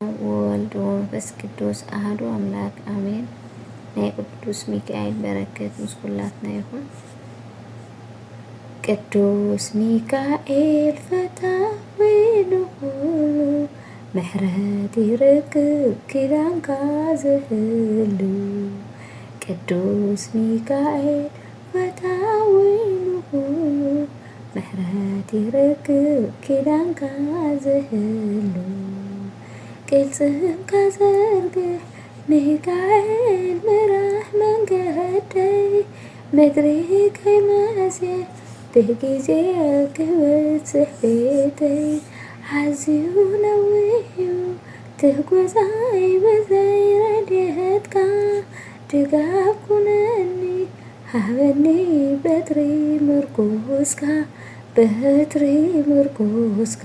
ወወልድ ወመንፈስ ቅዱስ አሐዱ አምላክ አሜን። ናይ ቅዱስ ሚካኤል በረከት ምስ ኩላትና ይኹን። ቅዱስ ሚካኤል ፈታዊ ንኹሉ ምሕረት ይርክብ ኪዳንካ ዝህሉ። ቅዱስ ሚካኤል ፈታዊ ንኹሉ ምሕረት ይርክብ ኪዳንካ ዝህሉ። ቅልጽምካ ዘርግሕ ሚካኤል ምራሕ መንገደይ ምድሪ ከይመጽእ ብጊዜ ክበጽሕ ቤተይ ሓዝዩ ነዊሕ ትጉዛይ ብዘይ ረድኤትካ ድጋፍ ኩነኒ ሃበኒ በትሪ ምርኩስካ በትሪ ምርኩስካ።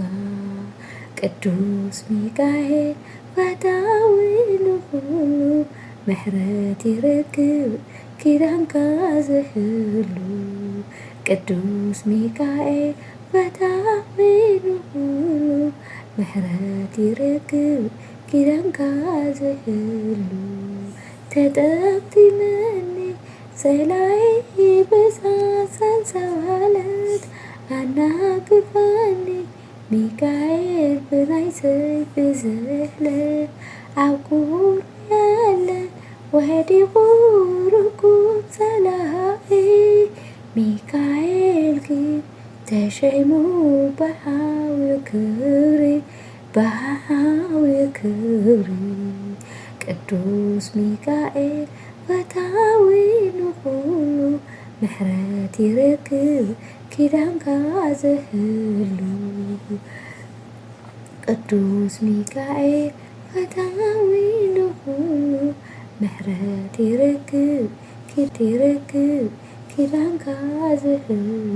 ቅዱስ ሚካኤል ፈታዊ ንኹሉ ምሕረት ይርክብ ኪዳንካ ዝህሉ። ቅዱስ ሚካኤል ፈታዊ ንኹሉ ምሕረት ይርክብ ኪዳንካ ዝህሉ። ተጠምቲመኒ ሰላይ ብዛት ሰንሰለት ኣናግፈኒ ሚካኤል ብናይ ሰይፊ ዝሕለት ኣብ ቁር ያለ ወዲቑ ርኩብ ጸላኢ ሚካኤል ግን ተሸይሙ በሓዊ ክብሪ በሓዊ ክብሪ። ቅዱስ ሚካኤል ፈታዊ ንኹሉ ምሕረት ይርክብ ኪዳንካ ዝህሉ። ቅዱስ ሚካኤል ፈታዊ ንኹሉ ምሕረት ይርክብ ኪዳንካ ዝህሉ።